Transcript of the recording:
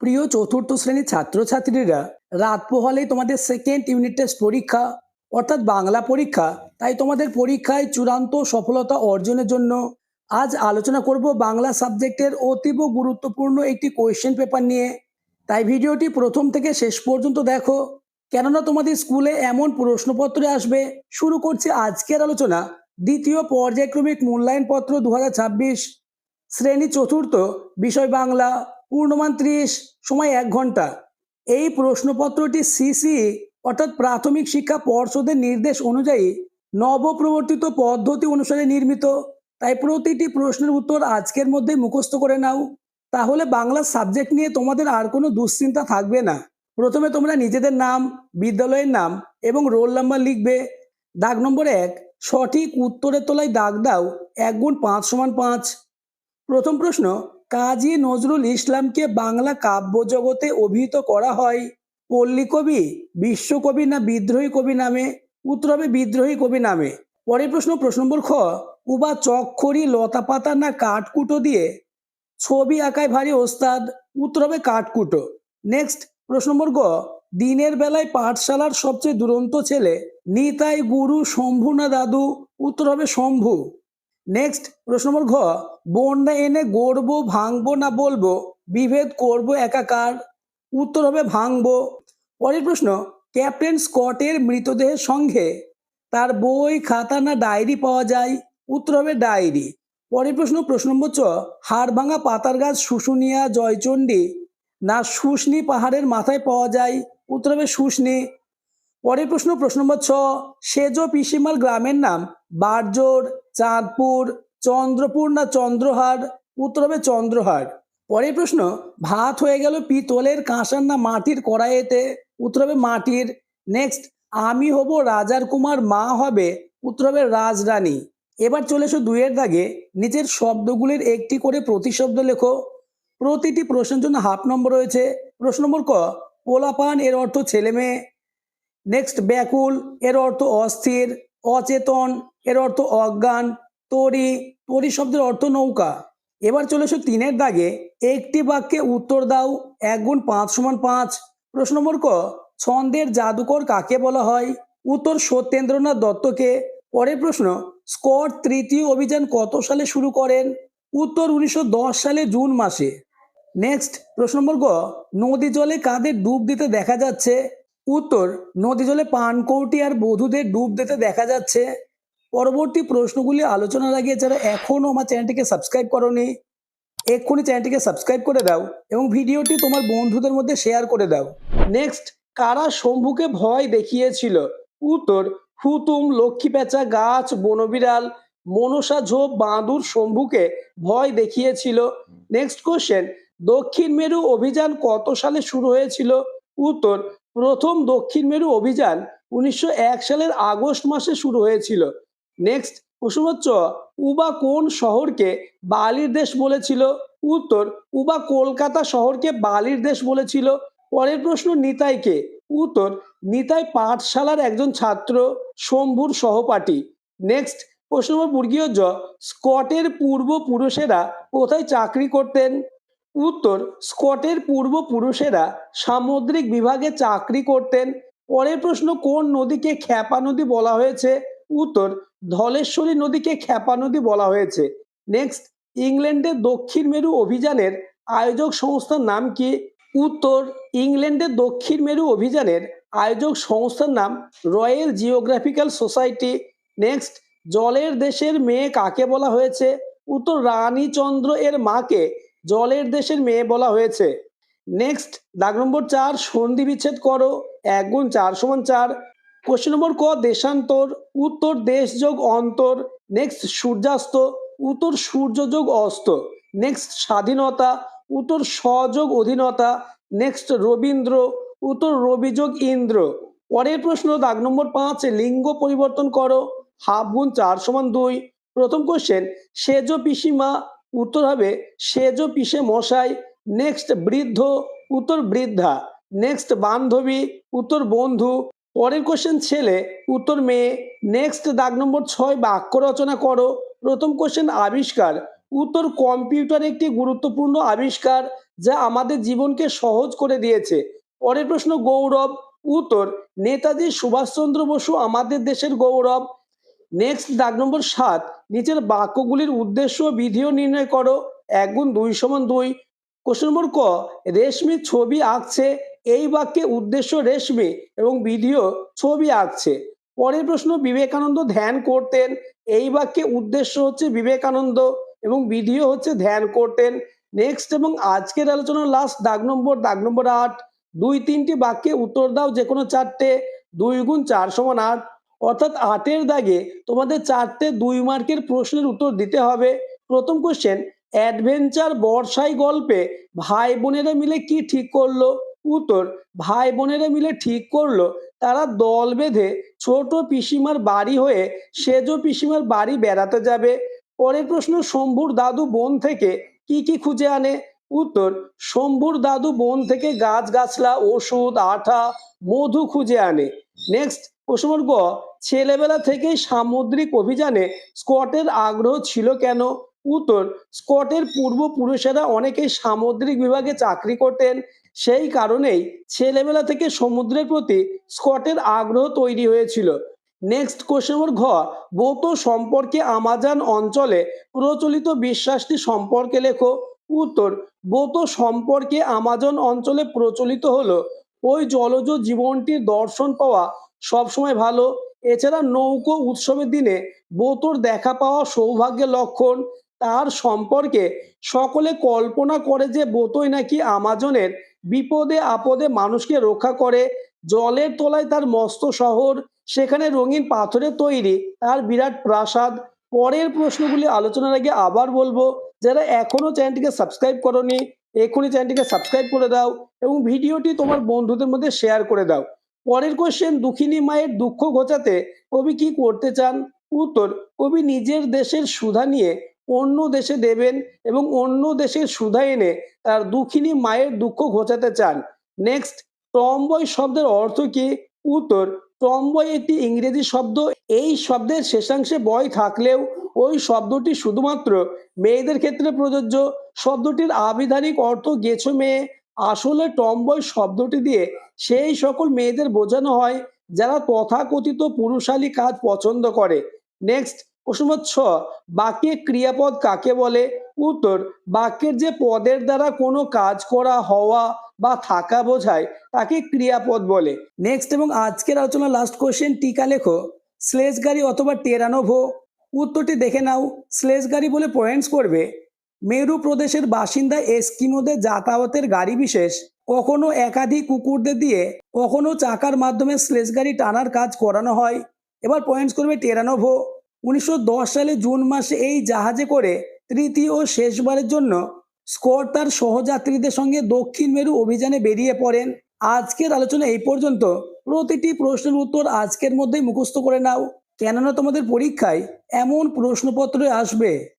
প্রিয় চতুর্থ শ্রেণীর ছাত্রছাত্রীরা, রাত পোহালেই তোমাদের সেকেন্ড ইউনিট টেস্ট পরীক্ষা অর্থাৎ বাংলা পরীক্ষা। তাই তোমাদের পরীক্ষায় চূড়ান্ত সফলতা অর্জনের জন্য আজ আলোচনা করব বাংলা সাবজেক্টের অতীব গুরুত্বপূর্ণ একটি কোয়েশ্চেন পেপার নিয়ে। তাই ভিডিওটি প্রথম থেকে শেষ পর্যন্ত দেখো, কেননা তোমাদের স্কুলে এমন প্রশ্নপত্রে আসবে। শুরু করছি আজকের আলোচনা। দ্বিতীয় পর্যায়ক্রমিক মূল্যায়নপত্র 2026, শ্রেণী চতুর্থ, বিষয় বাংলা, পূর্ণমান 30, সময় 1 ঘন্টা। এই প্রশ্নপত্রটি সিসি অর্থাৎ প্রাথমিক শিক্ষা পর্ষদের নির্দেশ অনুযায়ী নবপ্রবর্তিত পদ্ধতি অনুসারে নির্মিত। তাই প্রতিটি প্রশ্নের উত্তর আজকের মধ্যে মুখস্থ করে নাও, তাহলে বাংলা সাবজেক্ট নিয়ে তোমাদের আর কোনো দুশ্চিন্তা থাকবে না। প্রথমে তোমরা নিজেদের নাম, বিদ্যালয়ের নাম এবং রোল নাম্বার লিখবে। দাগ নম্বর 1, সঠিক উত্তরের তলায় দাগ দাও 1 গুণ 5 সমান 5। প্রথম প্রশ্ন, কাজী নজরুল ইসলামকে বাংলা কাব্য জগতে অভিহিত করা হয় পল্লী কবি, বিশ্বকবি না বিদ্রোহী কবি নামে? উত্তর হবে বিদ্রোহী কবি নামে। পরের প্রশ্ন, প্রশ্ন নম্বর খ, উবা চকখড়ি লতাপাতা না কাঠকুটো দিয়ে ছবি আঁকায় ভারী ওস্তাদ? উত্তর হবে কাঠকুটো। নেক্সট, প্রশ্ন নম্বর গ, দিনের বেলায় পাঠশালার সবচেয়ে দুরন্ত ছেলে নিতাই গুরু শম্ভু না দাদু? উত্তর হবে শম্ভু। নেক্সট, প্রশ্ন নম্বর ঘ, বন্যা এনে গড়বো ভাঙবো না বলবো বিভেদ করবো একাকার? উত্তর হবে ভাঙবো। পরের প্রশ্ন, ক্যাপ্টেন স্কটের মৃতদেহের সঙ্গে তার বই খাতা না ডায়েরি পাওয়া যায়? উত্তর হবে ডায়েরি। পরের প্রশ্ন, প্রশ্ন নম্বর চ, হাড় ভাঙা পাতার গাছ শুশুনিয়া জয়চণ্ডী না শুশনি পাহাড়ের মাথায় পাওয়া যায়? উত্তর হবে শুশনি। পরের প্রশ্ন, প্রশ্ন নম্বর ছ, সেজ পিসিমাল গ্রামের নাম বারজোর, চাঁদপুর, চন্দ্রপুর না চন্দ্রহার? উত্তর হবে চন্দ্রহার। পরের প্রশ্ন, ভাত হয়ে গেল পিতলের কাঁসার না মাটির কড়াইতে? উত্তর হবে মাটির। নেক্সট, আমি হব রাজার কুমার, মা হবে? উত্তর হবে রাজরানী। এবার চলে এসো 2-এর দাগে, নিচের শব্দগুলির একটি করে প্রতিশব্দ লেখো। প্রতিটি প্রশ্নের জন্য হাফ নম্বর রয়েছে। প্রশ্ন নম্বর ক, পোলাপান এর অর্থ ছেলে মেয়ে। নেক্সট, ব্যাকুল এর অর্থ অস্থির, অচেতন এর অর্থ অজ্ঞান, তরি, তরি শব্দের অর্থ নৌকা। এবার চলে এসো 3-এর দাগে, একটি বাক্যে উত্তর দাও 1 গুণ 5 সমান 5। প্রশ্ন নম্বর ক, ছন্দের জাদুকর কাকে বলা হয়? উত্তর সত্যেন্দ্রনাথ দত্তকে। পরের প্রশ্ন, স্কট তৃতীয় অভিযান কত সালে শুরু করেন? উত্তর 1910 সালে জুন মাসে। নেক্সট, প্রশ্ন নম্বর গ, নদী জলে কাদের ডুব দিতে দেখা যাচ্ছে? উত্তর, নদী জলে পানকৌটি আর বধূদের ডুব দিতে দেখা যাচ্ছে। পরবর্তী প্রশ্নগুলি আলোচনার আগে যারা এখনো আমার চ্যানেলটিকে সাবস্ক্রাইব করোনি, এক্ষুনি চ্যানেলটিকে সাবস্ক্রাইব করে দাও এবং ভিডিওটি তোমার বন্ধুদের মধ্যে শেয়ার করে দাও। নেক্সট, কারা শম্ভুকে ভয় দেখিয়েছিল? উত্তর, হুতুম, লক্ষ্মী পেঁচা, গাছ, বনবিড়াল, মনসা ঝোপ, বাঁদুর শম্ভুকে ভয় দেখিয়েছিল। নেক্সট কোশ্চেন, দক্ষিণ মেরু অভিযান কত সালে শুরু হয়েছিল? উত্তর, প্রথম দক্ষিণ মেরু অভিযান 1901 সালের আগস্ট মাসে শুরু হয়েছিল। নেক্সট, প্রশ্ন হচ্ছে, উবা কোন শহরকে বালির দেশ বলেছিল? উত্তর, উবা কলকাতা শহরকে বালির দেশ বলেছিল। পরের প্রশ্ন, নিতাইকে? উত্তর, নিতাই পাঠশালার একজন ছাত্র, শম্ভুর সহপাঠী। নেক্সট, প্রশ্ন নম্বর বর্গীয় জ, স্কটের পূর্বপুরুষেরা কোথায় চাকরি করতেন? উত্তর, স্কটের পূর্বপুরুষেরা সামুদ্রিক বিভাগে চাকরি করতেন। পরের প্রশ্ন, কোন নদীকে ক্ষেপা নদী বলা হয়েছে? উত্তর, ধলেশ্বরী নদীকে ক্ষেপা নদী বলা হয়েছে। নেক্সট, ইংল্যান্ডের দক্ষিণ মেরু অভিযানের আয়োজক সংস্থার নাম কি? উত্তর, ইংল্যান্ডের দক্ষিণ মেরু অভিযানের আয়োজক সংস্থার নাম রয়্যাল জিওগ্রাফিক্যাল সোসাইটি। নেক্সট, জলের দেশের মেয়ে কাকে বলা হয়েছে? উত্তর, রানীচন্দ্র এর মাকে জলের দেশের মেয়ে বলা হয়েছে। নেক্সট, দাগ নম্বর 4, সন্ধি বিচ্ছেদ করো 1 গুণ 4 সমান 4। কোশ্চেন নম্বর ক, দেশান্তর? উত্তর, দেশ যোগ অন্তর। নেক্সট, সূর্যাস্ত? উত্তর, সূর্য যোগ অস্ত। নেক্সট, স্বাধীনতা? উত্তর, স্বযোগ অধীনতা। নেক্সট, রবীন্দ্র? উত্তর, রবি যোগ ইন্দ্র। পরের প্রশ্ন, দাগ নম্বর 5, লিঙ্গ পরিবর্তন করো, হাফ গুণ 4 সমান 2। প্রথম কোশ্চেন, সেজ পিসিমা? উত্তর হবে সেজ পিসে মশাই। নেক্সট, বৃদ্ধ? উত্তর, বৃদ্ধা। নেক্সট, বান্ধবী? উত্তর, বন্ধু। পরের কোশ্চেন, ছেলে? উত্তর, মেয়ে। নেক্সট, দাগ নম্বর 6, বাক্য রচনা করো। প্রথম কোশ্চেন, আবিষ্কার? উত্তর, কম্পিউটার একটি গুরুত্বপূর্ণ আবিষ্কার। যা আমাদের জীবনকে সহজ করে দিয়েছে? পরের প্রশ্ন, গৌরব। উত্তর, নেতাজি সুভাষচন্দ্র বসু আমাদের দেশের গৌরব। নেক্সট, দাগ নম্বর 7, নিচের বাক্যগুলির উদ্দেশ্য ও বিধিও নির্ণয় করো। 1 গুণ 2 সমান 2। কোশ্চেন নম্বর ক, রেশমি ছবি আঁকছে। এই বাক্যে উদ্দেশ্য রেশমি এবং বিধিও ছবি আঁকছে। পরের প্রশ্ন, বিবেকানন্দ ধ্যান করতেন। এই বাক্যে উদ্দেশ্য হচ্ছে বিবেকানন্দ এবং বিধিও হচ্ছে ধ্যান করতেন। নেক্সট এবং আজকের আলোচনার লাস্ট দাগ নম্বর 8, 2-3টি বাক্যে উত্তর দাও যে কোনো 4টে। 2 গুণ 4 সমান 8। অর্থাৎ 8-এর দাগে তোমাদের 4টে 2 মার্কের প্রশ্নের উত্তর দিতে হবে। প্রথম কোশ্চেন, অ্যাডভেঞ্চার বর্ষাই গল্পে ভাই বোনেরা মিলে কি ঠিক করলো? উত্তর, ভাই বোনেরা মিলে ঠিক করলো তারা দল বেঁধে ছোট পিসিমার বাড়ি হয়ে সেজ পিসিমার বাড়ি বেড়াতে যাবে। পরের প্রশ্ন, শম্ভুর দাদু বন থেকে কি কি খুঁজে আনে? উত্তর, শম্ভুর দাদু বন থেকে গাছগাছলা, ওষুধ, আঠা, মধু খুঁজে আনে। নেক্সট, প্রশ্ন নম্বর গ, ছেলেবেলা থেকেই সামুদ্রিক অভিযানে স্কটের আগ্রহ ছিল কেন? উত্তর, স্কটের পূর্বপুরুষেরা অনেকেই সামুদ্রিক বিভাগে চাকরি করতেন, সেই কারণেই ছেলেবেলা থেকে সমুদ্রের প্রতি স্কটের আগ্রহ তৈরি হয়েছিল। নেক্সট, কোশ্চেন নম্বর ঘ, বোতো সম্পর্কে আমাজন অঞ্চলে প্রচলিত বিশ্বাসটি সম্পর্কে লেখো। উত্তর, বোতো সম্পর্কে আমাজন অঞ্চলে প্রচলিত হলো ওই জলজ জীবনটির দর্শন পাওয়া সবসময় ভালো। এছাড়া নৌকো উৎসবের দিনে বোতোর দেখা পাওয়া সৌভাগ্যের লক্ষণ। তার সম্পর্কে সকলে কল্পনা করে যে বোতোই নাকি আমাজনের বিপদে আপদে মানুষকে রক্ষা করে। জলের তলায় তার মস্ত শহর, সেখানে রঙিন পাথরের তৈরি তার বিরাট প্রাসাদ। পরের প্রশ্নগুলি আলোচনার আগে আবার বলবো, যারা এখনো চ্যানেলটিকে সাবস্ক্রাইব করোনি এখনই চ্যানেলটিকে সাবস্ক্রাইব করে দাও এবং ভিডিওটি তোমার বন্ধুদের মধ্যে শেয়ার করে দাও। পরের কোশ্চেন, দুঃখিনী মায়ের দুঃখ ঘোচাতে কবি কি করতে চান? উত্তর, কবি নিজের দেশের সুধা নিয়ে অন্য দেশে দেবেন এবং অন্য দেশের সুধা এনে তার দুঃখিনী মায়ের দুঃখ ঘোচাতে চান। নেক্সট, টমবয় শব্দের অর্থ কি? উত্তর, টমবয় একটি ইংরেজি শব্দ। এই শব্দের শেষাংশে বয় থাকলেও ওই শব্দটি শুধুমাত্র মেয়েদের ক্ষেত্রে প্রযোজ্য। শব্দটির আবিধানিক অর্থ গেছো মেয়ে। আসলে টমবয় শব্দটি দিয়ে সেই সকল মেয়েদের বোঝানো হয় যারা তথাকথিত পুরুষালী কাজ পছন্দ করে। নেক্সট, প্রশ্ন নম্বর 6, বাক্যে ক্রিয়াপদ কাকে বলে? উত্তর, বাক্যের যে পদের দ্বারা কোনো কাজ করা, হওয়া বা থাকা বোঝায় তাকে ক্রিয়াপদ বলে। নেক্সট এবং আজকের আলোচনা লাস্ট কোশ্চেন, টিকা লেখো। স্লেজ গাড়ি অথবা টেরানোভো? উত্তরটি দেখে নাও। স্লেজ গাড়ি বলে পয়েন্টস করবে মেরু প্রদেশের বাসিন্দা এস্কিমোদের যাতায়াতের গাড়ি বিশেষ, কখনো একাধিক কুকুরদের দিয়ে কখনো চাকার মাধ্যমে স্লেজ গাড়ি টানার কাজ করানো হয়। এবার পয়েন্টস করবে টেরানোভো। 1910 সালে জুন মাসে এই জাহাজে করে তৃতীয় ও শেষবারের জন্য স্কট তার সহযাত্রীদের সঙ্গে দক্ষিণ মেরু অভিযানে বেরিয়ে পড়েন। আজকের আলোচনা এই পর্যন্ত। প্রতিটি প্রশ্নের উত্তর আজকের মধ্যেই মুখস্থ করে নাও, কেননা তোমাদের পরীক্ষায় এমন প্রশ্নপত্র আসবে